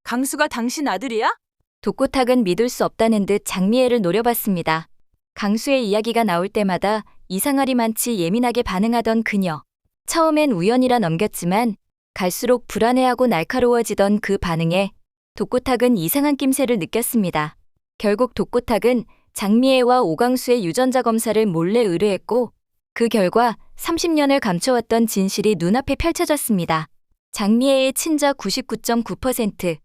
강수가 당신 아들이야? 독고탁은 믿을 수 없다는 듯 장미애를 노려봤습니다. 강수의 이야기가 나올 때마다 이상하리만치 예민하게 반응하던 그녀. 처음엔 우연이라 넘겼지만 갈수록 불안해하고 날카로워지던 그 반응에 독고탁은 이상한 낌새를 느꼈습니다. 결국 독고탁은 장미애와 오강수의 유전자 검사를 몰래 의뢰했고 그 결과 30년을 감춰왔던 진실이 눈앞에 펼쳐졌습니다. 장미애의 친자 99.9%,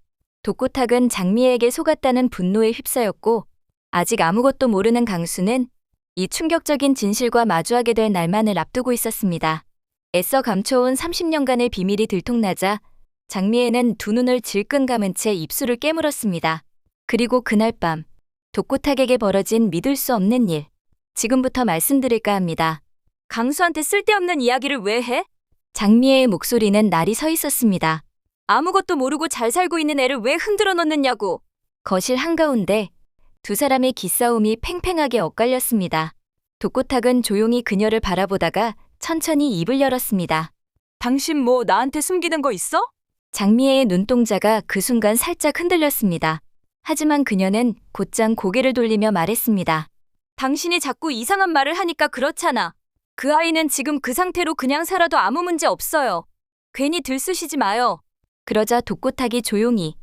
독고탁은 장미애에게 속았다는 분노에 휩싸였고 아직 아무것도 모르는 강수는 이 충격적인 진실과 마주하게 될 날만을 앞두고 있었습니다. 애써 감춰온 30년간의 비밀이 들통나자 장미애는 두 눈을 질끈 감은 채 입술을 깨물었습니다. 그리고 그날 밤 독고탁에게 벌어진 믿을 수 없는 일. 지금부터 말씀드릴까 합니다. 강수한테 쓸데없는 이야기를 왜 해? 장미애의 목소리는 날이 서 있었습니다. 아무것도 모르고 잘 살고 있는 애를 왜 흔들어 놓느냐고. 거실 한가운데 두 사람의 기싸움이 팽팽하게 엇갈렸습니다. 독고탁은 조용히 그녀를 바라보다가 천천히 입을 열었습니다. 당신 뭐 나한테 숨기는 거 있어? 장미애의 눈동자가 그 순간 살짝 흔들렸습니다. 하지만 그녀는 곧장 고개를 돌리며 말했습니다. 당신이 자꾸 이상한 말을 하니까 그렇잖아. 그 아이는 지금 그 상태로 그냥 살아도 아무 문제 없어요. 괜히 들쑤시지 마요. 그러자 독고탁이 조용히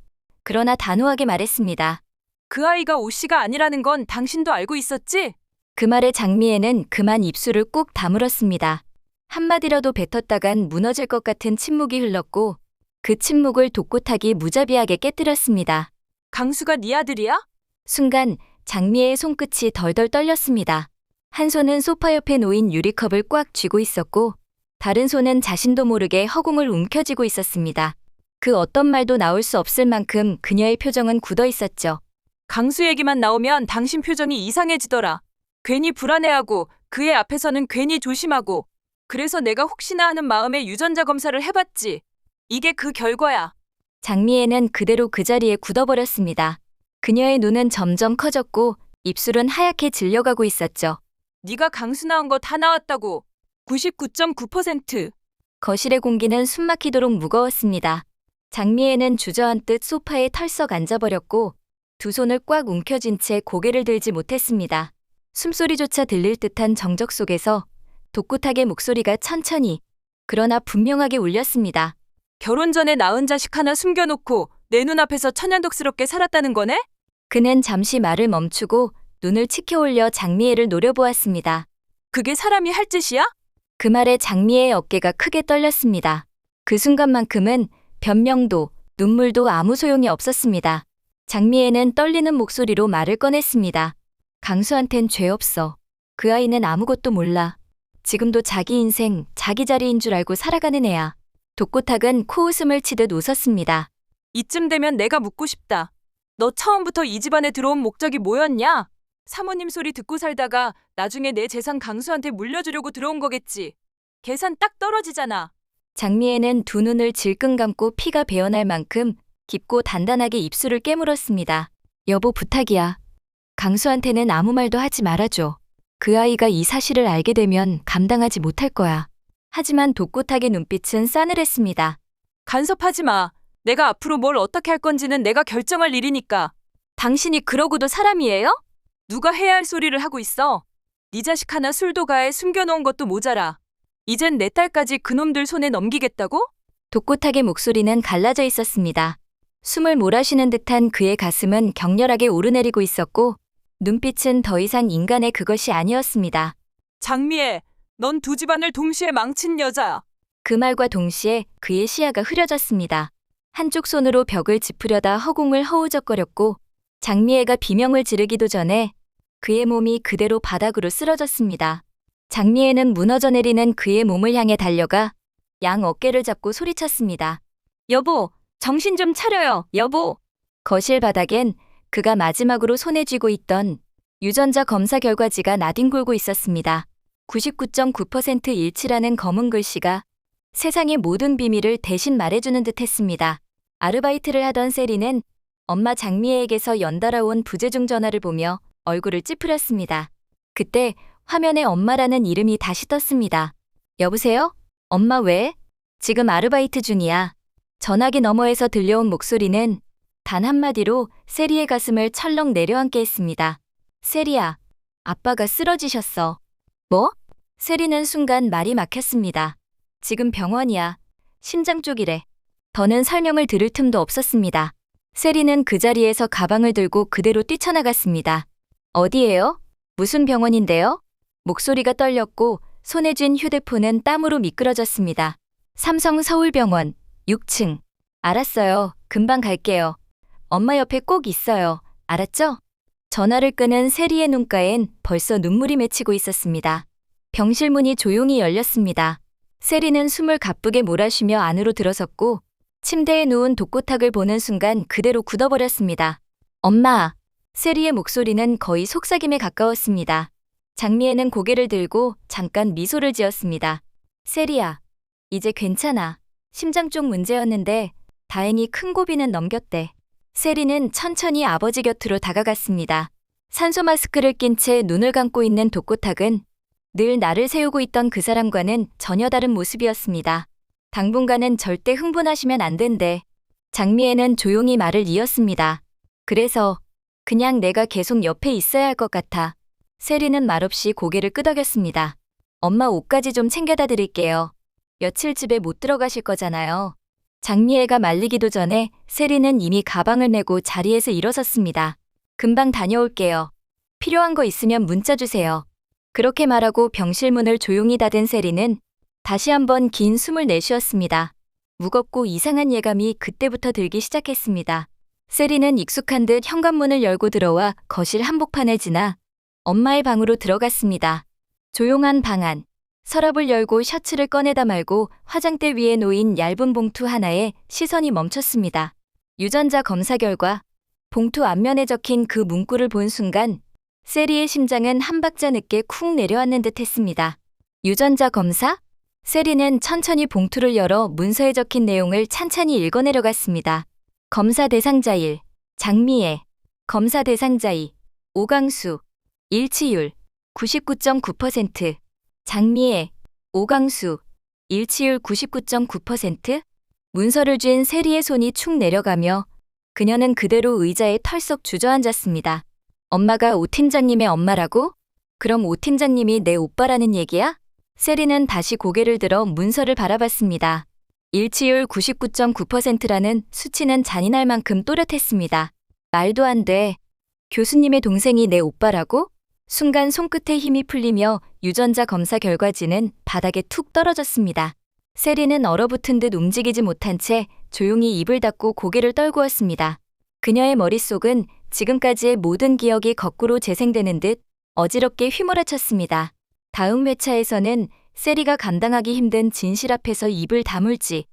그러나 단호하게 말했습니다. 그 아이가 오씨가 아니라는 건 당신도 알고 있었지? 그 말에 장미애는 그만 입술을 꾹 다물었습니다. 한마디라도 뱉었다간 무너질 것 같은 침묵이 흘렀고 그 침묵을 독고탁이 무자비하게 깨뜨렸습니다. 강수가 네 아들이야? 순간 장미애의 손끝이 덜덜 떨렸습니다. 한 손은 소파 옆에 놓인 유리컵을 꽉 쥐고 있었고 다른 손은 자신도 모르게 허공을 움켜쥐고 있었습니다. 그 어떤 말도 나올 수 없을 만큼 그녀의 표정은 굳어 있었죠. 강수 얘기만 나오면 당신 표정이 이상해지더라. 괜히 불안해하고 그 애 앞에서는 괜히 조심하고. 그래서 내가 혹시나 하는 마음에 유전자 검사를 해봤지. 이게 그 결과야. 장미애는 그대로 그 자리에 굳어버렸습니다. 그녀의 눈은 점점 커졌고 입술은 하얗게 질려가고 있었죠. 네가 강수 낳은 거 다 나왔다고. 99.9%. 거실의 공기는 숨막히도록 무거웠습니다. 장미애는 주저앉듯 소파에 털썩 앉아버렸고 두 손을 꽉 움켜쥔 채 고개를 들지 못했습니다. 숨소리조차 들릴 듯한 정적 속에서 독고탁의 목소리가 천천히 그러나 분명하게 울렸습니다. 결혼 전에 낳은 자식 하나 숨겨놓고 내 눈앞에서 천연덕스럽게 살았다는 거네? 그는 잠시 말을 멈추고 눈을 치켜올려 장미애를 노려보았습니다. 그게 사람이 할 짓이야? 그 말에 장미애의 어깨가 크게 떨렸습니다. 그 순간만큼은 변명도 눈물도 아무 소용이 없었습니다. 장미애는 떨리는 목소리로 말을 꺼냈습니다. 강수한텐 죄 없어. 그 아이는 아무것도 몰라. 지금도 자기 인생, 자기 자리인 줄 알고 살아가는 애야. 독고탁은 코웃음을 치듯 웃었습니다. 이쯤 되면 내가 묻고 싶다. 너 처음부터 이 집안에 들어온 목적이 뭐였냐? 사모님 소리 듣고 살다가 나중에 내 재산 강수한테 물려주려고 들어온 거겠지. 계산 딱 떨어지잖아. 장미애는 두 눈을 질끈 감고 피가 배어날 만큼 깊고 단단하게 입술을 깨물었습니다. 여보 부탁이야. 강수한테는 아무 말도 하지 말아줘. 그 아이가 이 사실을 알게 되면 감당하지 못할 거야. 하지만 독고탁의 눈빛은 싸늘했습니다. 간섭하지 마. 내가 앞으로 뭘 어떻게 할 건지는 내가 결정할 일이니까. 당신이 그러고도 사람이에요? 누가 해야 할 소리를 하고 있어? 네 자식 하나 술도가에 숨겨놓은 것도 모자라. 이젠 내 딸까지 그놈들 손에 넘기겠다고? 독고탁의 목소리는 갈라져 있었습니다. 숨을 몰아쉬는 듯한 그의 가슴은 격렬하게 오르내리고 있었고 눈빛은 더 이상 인간의 그것이 아니었습니다. 장미애, 넌 두 집안을 동시에 망친 여자야. 그 말과 동시에 그의 시야가 흐려졌습니다. 한쪽 손으로 벽을 짚으려다 허공을 허우적거렸고 장미애가 비명을 지르기도 전에 그의 몸이 그대로 바닥으로 쓰러졌습니다. 장미애는 무너져 내리는 그의 몸을 향해 달려가 양 어깨를 잡고 소리쳤습니다. 여보, 정신 좀 차려요, 여보. 거실 바닥엔 그가 마지막으로 손에 쥐고 있던 유전자 검사 결과지가 나뒹굴고 있었습니다. 99.9% 일치라는 검은 글씨가 세상의 모든 비밀을 대신 말해주는 듯 했습니다. 아르바이트를 하던 세리는 엄마 장미애에게서 연달아 온 부재중 전화를 보며 얼굴을 찌푸렸습니다. 그때 화면에 엄마라는 이름이 다시 떴습니다. 여보세요? 엄마 왜? 지금 아르바이트 중이야. 전화기 너머에서 들려온 목소리는 단 한마디로 세리의 가슴을 철렁 내려앉게 했습니다. 세리야, 아빠가 쓰러지셨어. 뭐? 세리는 순간 말이 막혔습니다. 지금 병원이야. 심장 쪽이래. 더는 설명을 들을 틈도 없었습니다. 세리는 그 자리에서 가방을 들고 그대로 뛰쳐나갔습니다. 어디예요? 무슨 병원인데요? 목소리가 떨렸고 손에 쥔 휴대폰은 땀으로 미끄러졌습니다. 삼성 서울병원 6층. 알았어요. 금방 갈게요. 엄마 옆에 꼭 있어요. 알았죠? 전화를 끄는 세리의 눈가엔 벌써 눈물이 맺히고 있었습니다. 병실 문이 조용히 열렸습니다. 세리는 숨을 가쁘게 몰아쉬며 안으로 들어섰고 침대에 누운 독고탁을 보는 순간 그대로 굳어버렸습니다. 엄마! 세리의 목소리는 거의 속삭임에 가까웠습니다. 장미애는 고개를 들고 잠깐 미소를 지었습니다. 세리야, 이제 괜찮아. 심장 쪽 문제였는데 다행히 큰 고비는 넘겼대. 세리는 천천히 아버지 곁으로 다가갔습니다. 산소 마스크를 낀 채 눈을 감고 있는 독고탁은 늘 나를 세우고 있던 그 사람과는 전혀 다른 모습이었습니다. 당분간은 절대 흥분하시면 안 된대. 장미애는 조용히 말을 이었습니다. 그래서 그냥 내가 계속 옆에 있어야 할 것 같아. 세리는 말없이 고개를 끄덕였습니다. 엄마 옷까지 좀 챙겨다 드릴게요. 며칠 집에 못 들어가실 거잖아요. 장미애가 말리기도 전에 세리는 이미 가방을 메고 자리에서 일어섰습니다. 금방 다녀올게요. 필요한 거 있으면 문자 주세요. 그렇게 말하고 병실 문을 조용히 닫은 세리는 다시 한번 긴 숨을 내쉬었습니다. 무겁고 이상한 예감이 그때부터 들기 시작했습니다. 세리는 익숙한 듯 현관문을 열고 들어와 거실 한복판을 지나 엄마의 방으로 들어갔습니다. 조용한 방 안. 서랍을 열고 셔츠를 꺼내다 말고 화장대 위에 놓인 얇은 봉투 하나에 시선이 멈췄습니다. 유전자 검사 결과. 봉투 앞면에 적힌 그 문구를 본 순간 세리의 심장은 한 박자 늦게 쿵 내려앉는 듯 했습니다. 유전자 검사? 세리는 천천히 봉투를 열어 문서에 적힌 내용을 찬찬히 읽어내려갔습니다. 검사 대상자 1. 장미애. 검사 대상자 2. 오강수. 일치율 99.9%. 장미애. 오강수. 일치율 99.9%? 문서를 쥔 세리의 손이 축 내려가며 그녀는 그대로 의자에 털썩 주저앉았습니다. 엄마가 오 팀장님의 엄마라고? 그럼 오 팀장님이 내 오빠라는 얘기야? 세리는 다시 고개를 들어 문서를 바라봤습니다. 일치율 99.9%라는 수치는 잔인할 만큼 또렷했습니다. 말도 안 돼. 교수님의 동생이 내 오빠라고? 순간 손끝에 힘이 풀리며 유전자 검사 결과지는 바닥에 툭 떨어졌습니다. 세리는 얼어붙은 듯 움직이지 못한 채 조용히 입을 닫고 고개를 떨구었습니다. 그녀의 머릿속은 지금까지의 모든 기억이 거꾸로 재생되는 듯 어지럽게 휘몰아쳤습니다. 다음 회차에서는 세리가 감당하기 힘든 진실 앞에서 입을 다물지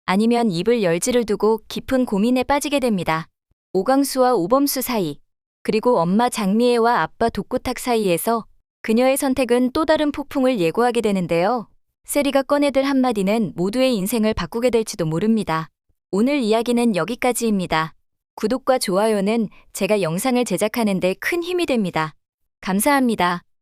아니면 입을 열지를 두고 깊은 고민에 빠지게 됩니다. 오강수와 오범수 사이, 그리고 엄마 장미애와 아빠 독고탁 사이에서 그녀의 선택은 또 다른 폭풍을 예고하게 되는데요. 세리가 꺼내들 한마디는 모두의 인생을 바꾸게 될지도 모릅니다. 오늘 이야기는 여기까지입니다. 구독과 좋아요는 제가 영상을 제작하는 데 큰 힘이 됩니다. 감사합니다.